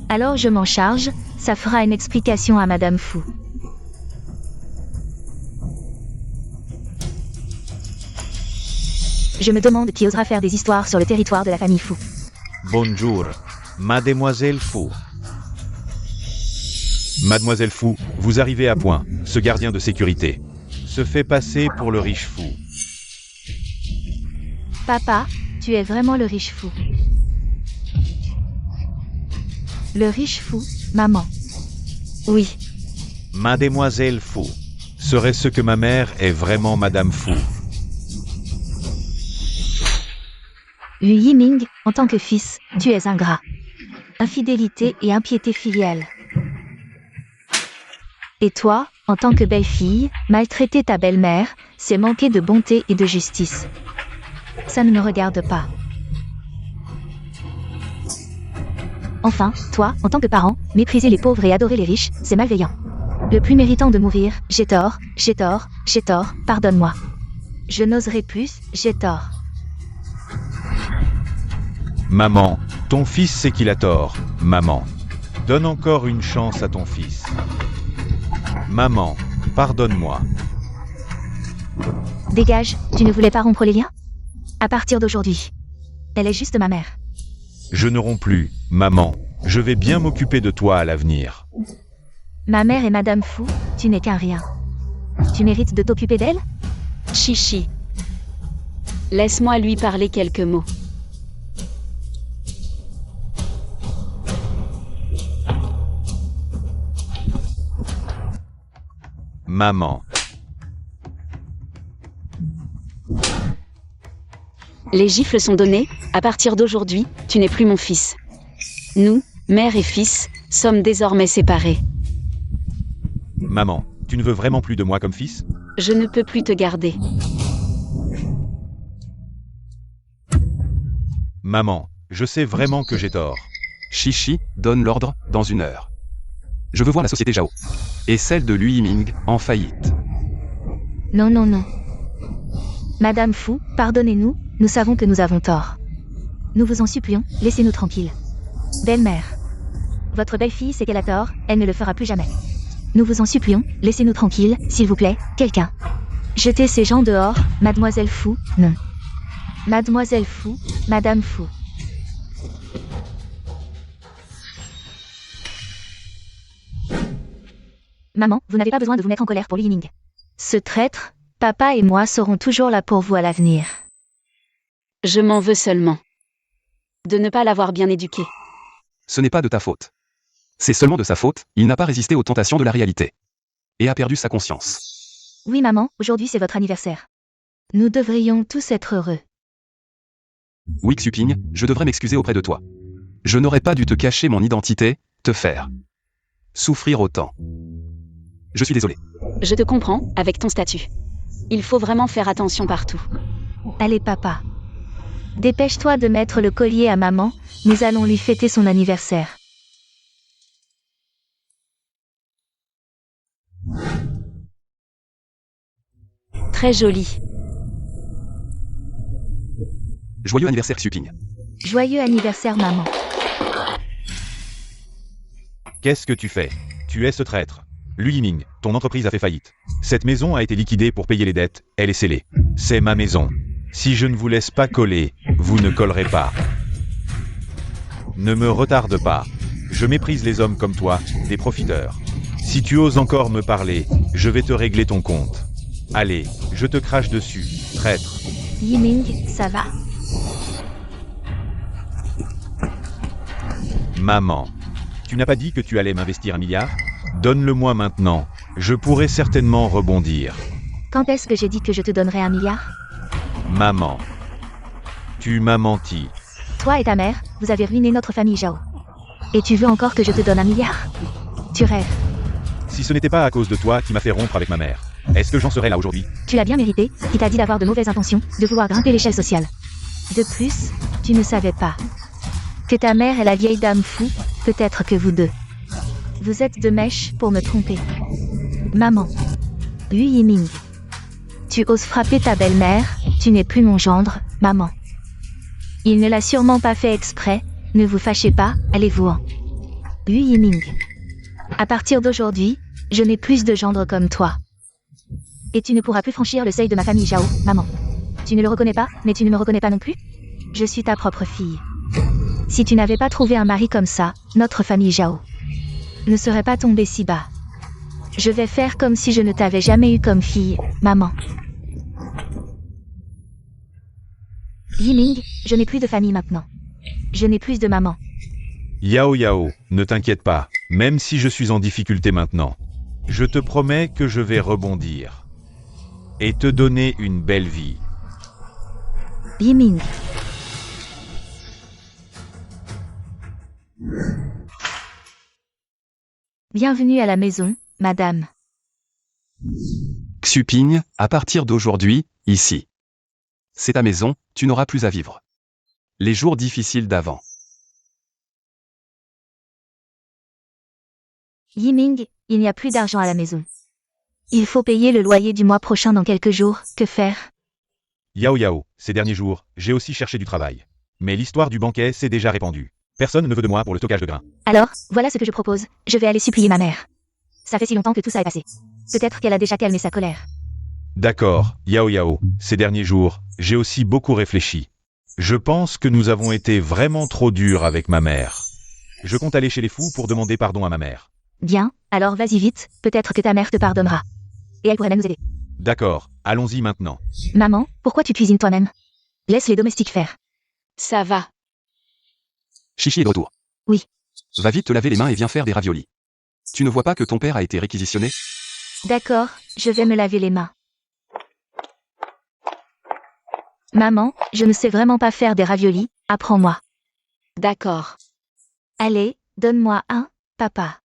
Alors je m'en charge, ça fera une explication à Madame Fou. Je me demande qui osera faire des histoires sur le territoire de la famille Fou. Bonjour, Mademoiselle Fou. Mademoiselle Fou, vous arrivez à point. Ce gardien de sécurité se fait passer pour le riche fou. Papa, tu es vraiment le riche fou. Le riche fou, maman. Oui, Mademoiselle Fou serait ce que ma mère est vraiment Madame Fou. Lu Yiming, en tant que fils, tu es ingrat. Infidélité et impiété filiale. Et toi, en tant que belle-fille, maltraiter ta belle-mère, c'est manquer de bonté et de justice. Ça ne me regarde pas. Enfin, toi, en tant que parent, mépriser les pauvres et adorer les riches, c'est malveillant. Le plus méritant de mourir, j'ai tort, pardonne-moi. Je n'oserai plus, j'ai tort. Maman, ton fils sait qu'il a tort. Maman, donne encore une chance à ton fils. Maman, pardonne-moi. Dégage, tu ne voulais pas rompre les liens? À partir d'aujourd'hui. Elle est juste ma mère. Je ne romps plus, maman. Je vais bien m'occuper de toi à l'avenir. Ma mère est Madame Fou, tu n'es qu'un rien. Tu mérites de t'occuper d'elle? Chichi. Laisse-moi lui parler quelques mots. Maman, Les gifles sont données, à partir d'aujourd'hui, tu n'es plus mon fils. Nous, mère et fils, sommes désormais séparés. maman, tu ne veux vraiment plus de moi comme fils? Je ne peux plus te garder. Maman, je sais vraiment que j'ai tort. Chichi, donne l'ordre, dans 1 heure. Je veux voir la société Zhao. Et celle de Lui Yiming, en faillite. Non, non, non. Madame Fou, pardonnez-nous, nous savons que nous avons tort. Nous vous en supplions, laissez-nous tranquilles. Belle-mère. Votre belle-fille sait qu'elle a tort, elle ne le fera plus jamais. Nous vous en supplions, laissez-nous tranquilles, s'il vous plaît, quelqu'un. Jetez ces gens dehors, Mademoiselle Fou, non. Mademoiselle Fou, Madame Fou. Maman, vous n'avez pas besoin de vous mettre en colère pour Li Yiming. Ce traître, papa et moi serons toujours là pour vous à l'avenir. Je m'en veux seulement de ne pas l'avoir bien éduqué. Ce n'est pas de ta faute. C'est seulement de sa faute, il n'a pas résisté aux tentations de la réalité. Et a perdu sa conscience. Oui maman, aujourd'hui c'est votre anniversaire. Nous devrions tous être heureux. Oui Xuping, je devrais m'excuser auprès de toi. Je n'aurais pas dû te cacher mon identité, te faire souffrir autant. Je suis désolé. Je te comprends, avec ton statut. Il faut vraiment faire attention partout. Allez papa. Dépêche-toi de mettre le collier à maman, nous allons lui fêter son anniversaire. Très joli. Joyeux anniversaire Xuping. Joyeux anniversaire maman. Qu'est-ce que tu fais? Tu es ce traître. Lu Yiming, ton entreprise a fait faillite. Cette maison a été liquidée pour payer les dettes, elle est scellée. C'est ma maison. Si je ne vous laisse pas coller, vous ne collerez pas. Ne me retarde pas. Je méprise les hommes comme toi, des profiteurs. Si tu oses encore me parler, je vais te régler ton compte. Allez, je te crache dessus, traître. Yiming, ça va? Maman, tu n'as pas dit que tu allais m'investir 1 milliard? Donne-le-moi maintenant, je pourrais certainement rebondir. Quand est-ce que j'ai dit que je te donnerais 1 milliard? Maman, tu m'as menti. Toi et ta mère, vous avez ruiné notre famille Zhao. Et tu veux encore que je te donne 1 milliard? Tu rêves. Si ce n'était pas à cause de toi qui m'a fait rompre avec ma mère, est-ce que j'en serais là aujourd'hui? Tu l'as bien mérité, qui t'a dit d'avoir de mauvaises intentions, de vouloir grimper l'échelle sociale. De plus, tu ne savais pas que ta mère est la vieille dame fou, peut-être que vous deux. Vous êtes de mèche pour me tromper. Maman. Yu Yiming. Tu oses frapper ta belle-mère, tu n'es plus mon gendre, maman. Il ne l'a sûrement pas fait exprès, ne vous fâchez pas, allez-vous-en. Yu Yiming. À partir d'aujourd'hui, je n'ai plus de gendre comme toi. Et tu ne pourras plus franchir le seuil de ma famille Zhao, maman. Tu ne le reconnais pas, mais tu ne me reconnais pas non plus? Je suis ta propre fille. Si tu n'avais pas trouvé un mari comme ça, notre famille Zhao ne serait pas tombée si bas. Je vais faire comme si je ne t'avais jamais eu comme fille, maman. Yiming, je n'ai plus de famille maintenant. Je n'ai plus de maman. Yao Yao, ne t'inquiète pas, même si je suis en difficulté maintenant. Je te promets que je vais rebondir. Et te donner une belle vie. Yiming. Bienvenue à la maison, madame. Xuping, à partir d'aujourd'hui, ici. C'est ta maison, tu n'auras plus à vivre. Les jours difficiles d'avant. Yiming, il n'y a plus d'argent à la maison. Il faut payer le loyer du mois prochain dans quelques jours, que faire? Yao Yao, ces derniers jours, j'ai aussi cherché du travail. Mais l'histoire du banquet s'est déjà répandue. Personne ne veut de moi pour le stockage de grains. Alors, voilà ce que je propose, je vais aller supplier ma mère. Ça fait si longtemps que tout ça est passé. Peut-être qu'elle a déjà calmé sa colère. D'accord, Yao Yao, ces derniers jours, j'ai aussi beaucoup réfléchi. Je pense que nous avons été vraiment trop durs avec ma mère. Je compte aller chez les fous pour demander pardon à ma mère. Bien, alors vas-y vite, peut-être que ta mère te pardonnera. Et elle pourrait même nous aider. D'accord, allons-y maintenant. Maman, pourquoi tu cuisines toi-même? Laisse les domestiques faire. Ça va. Chichi est de retour. Oui. Va vite te laver les mains et viens faire des raviolis. Tu ne vois pas que ton père a été réquisitionné? D'accord, je vais me laver les mains. Maman, je ne sais vraiment pas faire des raviolis, apprends-moi. D'accord. Allez, donne-moi un, papa.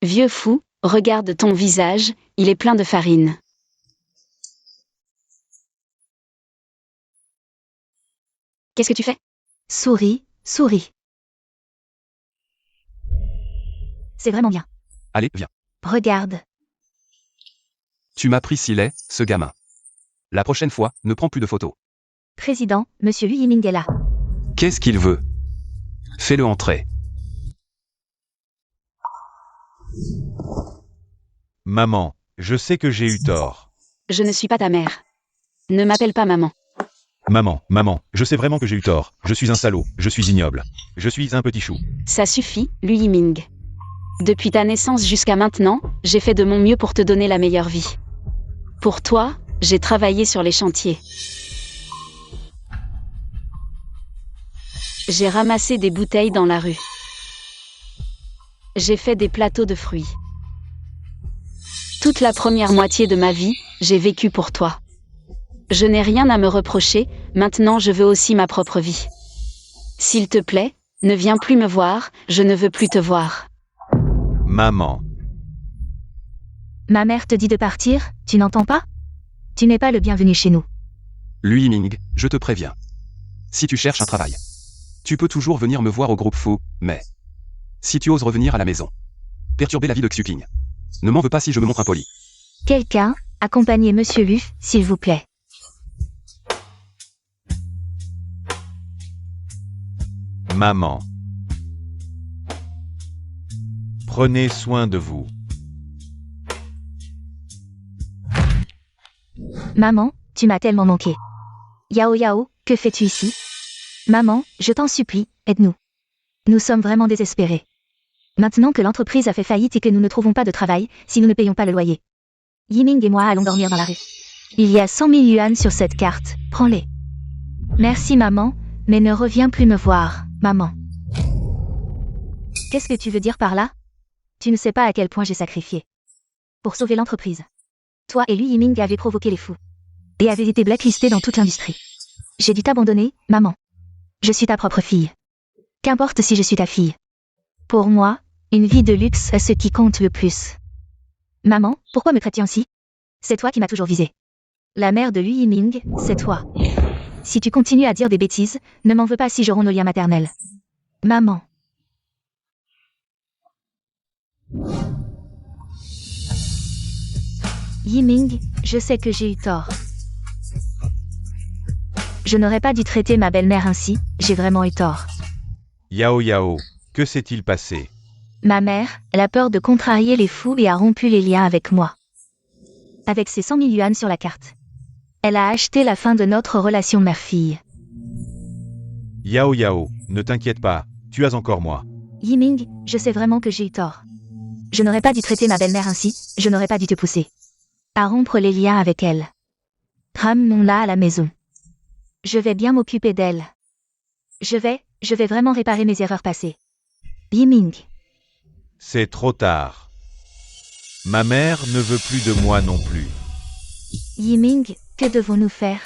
Vieux fou, regarde ton visage, il est plein de farine. Qu'est-ce que tu fais? Souris, souris. C'est vraiment bien. Allez, viens. Regarde. Tu m'as pris si laid, ce gamin. La prochaine fois, ne prends plus de photos. Président, monsieur Yu Yiming est là. Qu'est-ce qu'il veut? Fais-le entrer. Maman, je sais que j'ai eu tort. Je ne suis pas ta mère. Ne m'appelle pas maman. Maman, je sais vraiment que j'ai eu tort. Je suis un salaud, je suis ignoble. Je suis un petit chou. Ça suffit, Lu Yiming. Depuis ta naissance jusqu'à maintenant, j'ai fait de mon mieux pour te donner la meilleure vie. Pour toi, j'ai travaillé sur les chantiers. J'ai ramassé des bouteilles dans la rue. J'ai fait des plateaux de fruits. Toute la première moitié de ma vie, j'ai vécu pour toi. Je n'ai rien à me reprocher, maintenant je veux aussi ma propre vie. S'il te plaît, ne viens plus me voir, je ne veux plus te voir. Maman, Ma mère te dit de partir, tu n'entends pas? Tu n'es pas le bienvenu chez nous. Lu Yiming, je te préviens. Si tu cherches un travail, tu peux toujours venir me voir au groupe fou, mais si tu oses revenir à la maison, perturber la vie de Xuping, ne m'en veux pas si je me montre impoli. Quelqu'un, accompagnez monsieur Lu, s'il vous plaît. maman. Prenez soin de vous. Maman, tu m'as tellement manqué. Yao Yao, que fais-tu ici? Maman, je t'en supplie, aide-nous. Nous sommes vraiment désespérés. Maintenant que l'entreprise a fait faillite et que nous ne trouvons pas de travail, si nous ne payons pas le loyer. Yiming et moi allons dormir dans la rue. Il y a 100 000 yuan sur cette carte, prends-les. Merci maman, mais ne reviens plus me voir, maman. Qu'est-ce que tu veux dire par là? Tu ne sais pas à quel point j'ai sacrifié. Pour sauver l'entreprise. Toi et lui Yiming avez provoqué les fous. Et avez été blacklisté dans toute l'industrie. J'ai dû t'abandonner, maman. Je suis ta propre fille. Qu'importe si je suis ta fille. Pour moi, une vie de luxe est ce qui compte le plus. Maman, pourquoi me traites-tu ainsi? C'est toi qui m'as toujours visé. La mère de Lui Yiming, c'est toi. Si tu continues à dire des bêtises, ne m'en veux pas si je romps nos liens maternels. Maman. Yiming, je sais que j'ai eu tort. Je n'aurais pas dû traiter ma belle-mère ainsi, j'ai vraiment eu tort. Yao Yao, que s'est-il passé? Ma mère, elle a peur de contrarier les fous et a rompu les liens avec moi. Avec ses 100 000 yuan sur la carte. Elle a acheté la fin de notre relation mère-fille. Yao Yao, ne t'inquiète pas, tu as encore moi. Yiming, je sais vraiment que j'ai eu tort. Je n'aurais pas dû traiter ma belle-mère ainsi, je n'aurais pas dû te pousser à rompre les liens avec elle. Ramenons-la à la maison. Je vais bien m'occuper d'elle. Je vais vraiment réparer mes erreurs passées. Yiming. C'est trop tard. Ma mère ne veut plus de moi non plus. Yiming, que devons-nous faire?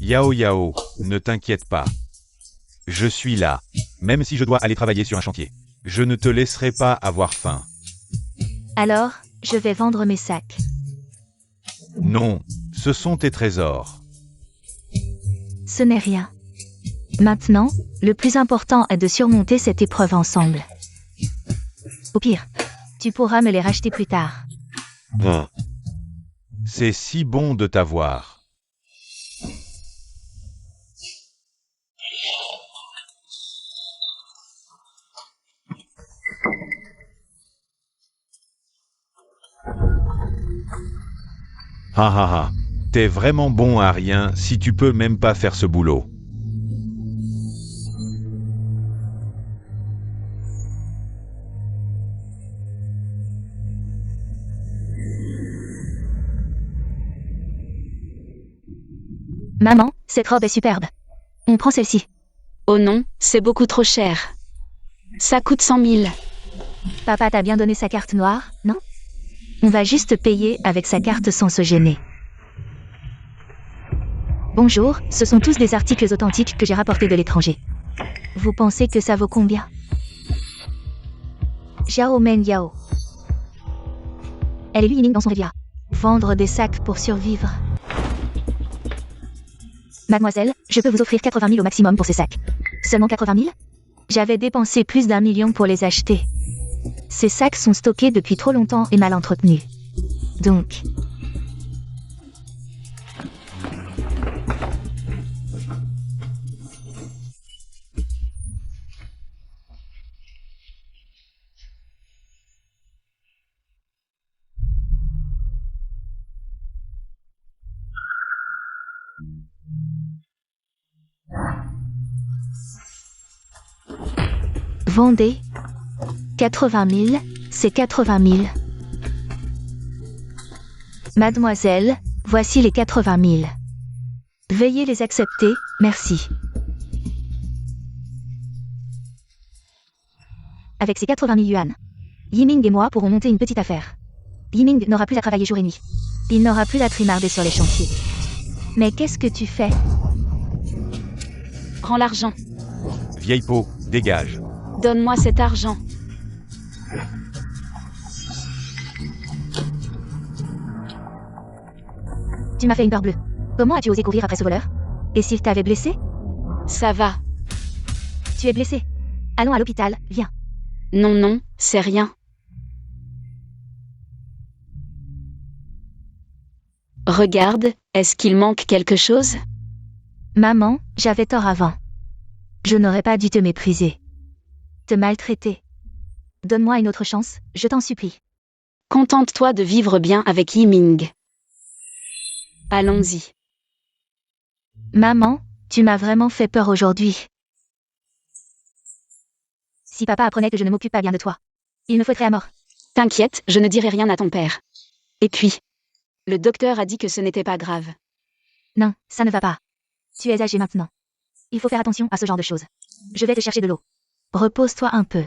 Yao Yao, ne t'inquiète pas. Je suis là, même si je dois aller travailler sur un chantier. Je ne te laisserai pas avoir faim. Alors, je vais vendre mes sacs. Non, ce sont tes trésors. Ce n'est rien. Maintenant, le plus important est de surmonter cette épreuve ensemble. Au pire, tu pourras me les racheter plus tard. C'est si bon de t'avoir. Ha ha ha. T'es vraiment bon à rien si tu peux même pas faire ce boulot. Maman, cette robe est superbe. On prend celle-ci. Oh non, c'est beaucoup trop cher. Ça coûte 100 000. Papa t'a bien donné sa carte noire, non? On va juste payer avec sa carte sans se gêner. Bonjour, ce sont tous des articles authentiques que j'ai rapportés de l'étranger. Vous pensez que ça vaut combien? Xiao Men Yao. Elle est Lui Yiming dans son rivière. Vendre des sacs pour survivre. Mademoiselle, je peux vous offrir 80 000 au maximum pour ces sacs. Seulement 80 000? J'avais dépensé plus d'1 million pour les acheter. Ces sacs sont stockés depuis trop longtemps et mal entretenus. Donc... Vendez. 80 000, c'est 80 000. Mademoiselle, voici les 80 000. Veuillez les accepter, merci. Avec ces 80 000 yuan, Yiming et moi pourrons monter une petite affaire. Yiming n'aura plus à travailler jour et nuit. Il n'aura plus à trimarder sur les chantiers. Mais qu'est-ce que tu fais? Prends l'argent. Vieille peau, dégage. Donne-moi cet argent. Tu m'as fait une peur bleue. Comment as-tu osé courir après ce voleur? Et s'il t'avait blessé? Ça va. Tu es blessé. Allons à l'hôpital, viens. Non, non, c'est rien. Regarde, est-ce qu'il manque quelque chose? Maman, j'avais tort avant. Je n'aurais pas dû te mépriser. Te maltraiter. Donne-moi une autre chance, je t'en supplie. Contente-toi de vivre bien avec Yiming. Allons-y. Maman, tu m'as vraiment fait peur aujourd'hui. Si papa apprenait que je ne m'occupe pas bien de toi, il me faudrait à mort. T'inquiète, je ne dirai rien à ton père. Et puis, le docteur a dit que ce n'était pas grave. Non, ça ne va pas. Tu es âgé maintenant. Il faut faire attention à ce genre de choses. Je vais te chercher de l'eau. Repose-toi un peu.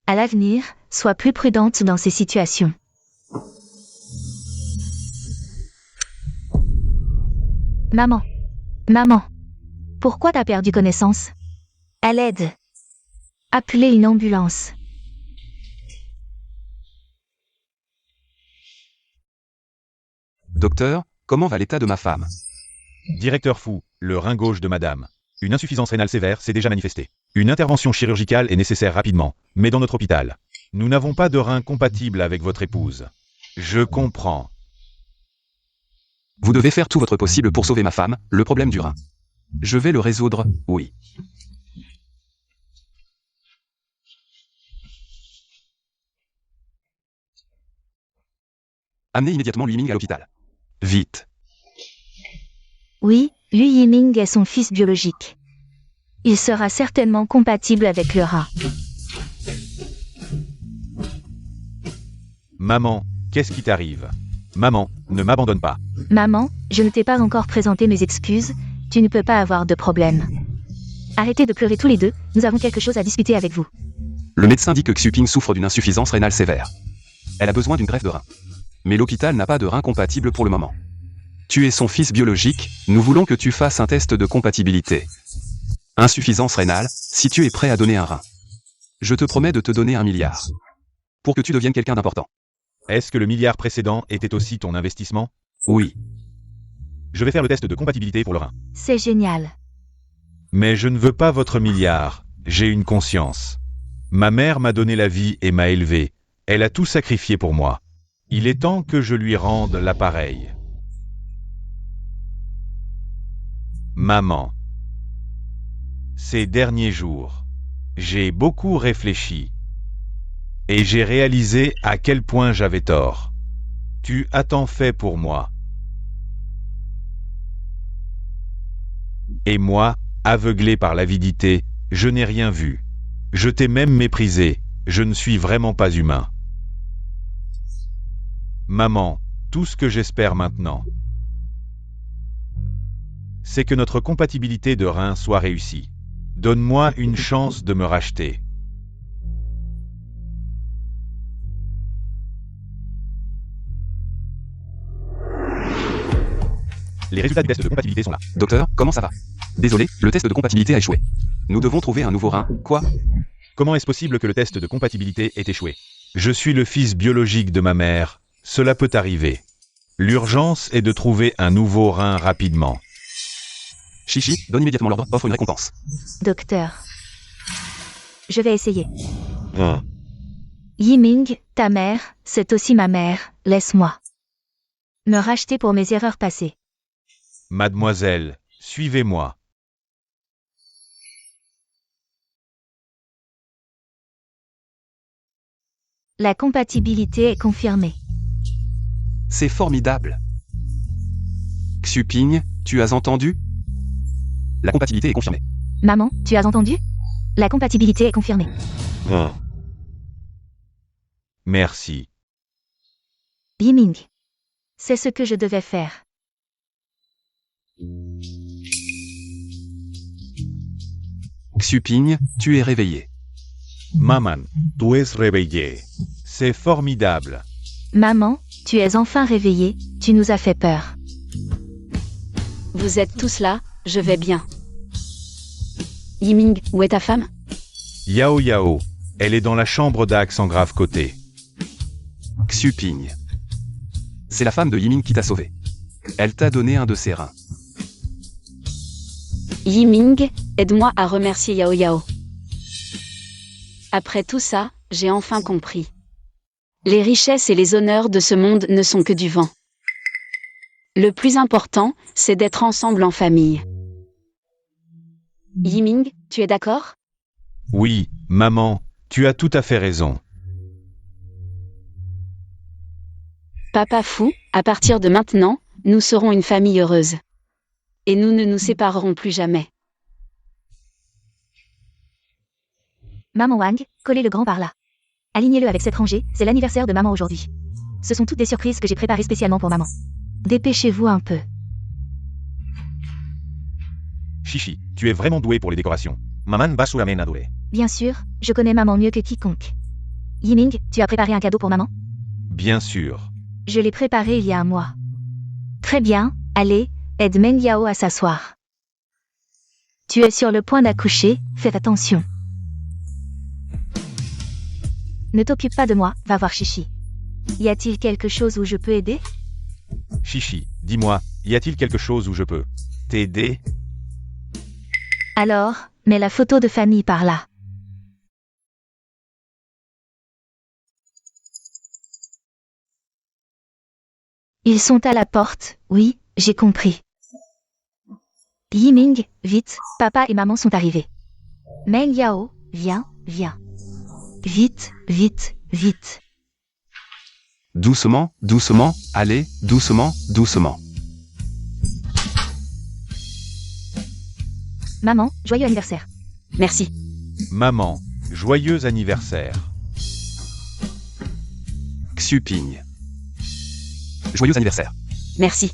À l'avenir, sois plus prudente dans ces situations. Maman. Maman. Pourquoi t'as perdu connaissance? À l'aide. Appelez une ambulance. Docteur, comment va l'état de ma femme? Directeur Fou, le rein gauche de madame. Une insuffisance rénale sévère s'est déjà manifestée. Une intervention chirurgicale est nécessaire rapidement, mais dans notre hôpital. Nous n'avons pas de rein compatible avec votre épouse. Je comprends. Vous devez faire tout votre possible pour sauver ma femme, le problème du rein. Je vais le résoudre, oui. Amenez immédiatement Yiming à l'hôpital. Vite. Oui, Yu Yiming est son fils biologique. Il sera certainement compatible avec le rat. Maman, qu'est-ce qui t'arrive? Maman, ne m'abandonne pas. Maman, je ne t'ai pas encore présenté mes excuses, tu ne peux pas avoir de problème. Arrêtez de pleurer tous les deux, nous avons quelque chose à discuter avec vous. Le médecin dit que Xuping souffre d'une insuffisance rénale sévère. Elle a besoin d'une greffe de rein. Mais l'hôpital n'a pas de rein compatible pour le moment. Tu es son fils biologique, nous voulons que tu fasses un test de compatibilité. Insuffisance rénale, si tu es prêt à donner un rein. Je te promets de te donner 1 milliard. Pour que tu deviennes quelqu'un d'important. Est-ce que le milliard précédent était aussi ton investissement? Oui. Je vais faire le test de compatibilité pour le rein. C'est génial. Mais je ne veux pas votre milliard, j'ai une conscience. Ma mère m'a donné la vie et m'a élevé. Elle a tout sacrifié pour moi. Il est temps que je lui rende l'appareil. Maman. Ces derniers jours, j'ai beaucoup réfléchi. Et j'ai réalisé à quel point j'avais tort. Tu as tant fait pour moi. Et moi, aveuglé par l'avidité, je n'ai rien vu. Je t'ai même méprisé, je ne suis vraiment pas humain. Maman, tout ce que j'espère maintenant, c'est que notre compatibilité de reins soit réussie. Donne-moi une chance de me racheter. Les résultats du test de compatibilité sont là. Docteur, comment ça va? Désolé, le test de compatibilité a échoué. Nous devons trouver un nouveau rein. Quoi? Comment est-ce possible que le test de compatibilité ait échoué? Je suis le fils biologique de ma mère. Cela peut arriver. L'urgence est de trouver un nouveau rein rapidement. Chichi, donne immédiatement l'ordre, offre une récompense. Docteur. Je vais essayer. Yiming, ta mère, c'est aussi ma mère, laisse-moi me racheter pour mes erreurs passées. Mademoiselle, suivez-moi. La compatibilité est confirmée. C'est formidable. Xuping, tu as entendu? La compatibilité est confirmée. Maman, tu as entendu? La compatibilité est confirmée. Merci. Yiming. C'est ce que je devais faire. Xuping, tu es réveillé. Maman, tu es réveillée. C'est formidable. Maman, tu es enfin réveillée, tu nous as fait peur. Vous êtes tous là, je vais bien. Yiming, où est ta femme? Yao Yao, elle est dans la chambre d'Axe en grave côté. Xuping. C'est la femme de Yiming qui t'a sauvé. Elle t'a donné un de ses reins. Yiming, aide-moi à remercier Yao Yao. Après tout ça, j'ai enfin compris. Les richesses et les honneurs de ce monde ne sont que du vent. Le plus important, c'est d'être ensemble en famille. Yiming, tu es d'accord? Oui, maman, tu as tout à fait raison. Papa fou, à partir de maintenant, nous serons une famille heureuse. Et nous ne nous séparerons plus jamais. Maman Wang, collez le grand par là. Alignez-le avec cette rangée, c'est l'anniversaire de maman aujourd'hui. Ce sont toutes des surprises que j'ai préparées spécialement pour maman. Dépêchez-vous un peu. Chichi, tu es vraiment doué pour les décorations. Maman va solamente adoré. Bien sûr, je connais maman mieux que quiconque. Yiming, tu as préparé un cadeau pour maman? Bien sûr. Je l'ai préparé il y a un mois. Très bien, allez, aide Meng Yao à s'asseoir. Tu es sur le point d'accoucher, fais attention. Ne t'occupe pas de moi, va voir Chichi. Y a-t-il quelque chose où je peux aider? Chichi, dis-moi, y a-t-il quelque chose où je peux t'aider? Alors, mets la photo de famille par là. Ils sont à la porte, oui, j'ai compris. Yiming, vite, papa et maman sont arrivés. Meng Yao, viens, viens. Vite, vite, vite. Doucement, doucement, allez, doucement, doucement. Maman, joyeux anniversaire. Merci. Maman, joyeux anniversaire. Xuping. Joyeux anniversaire. Merci.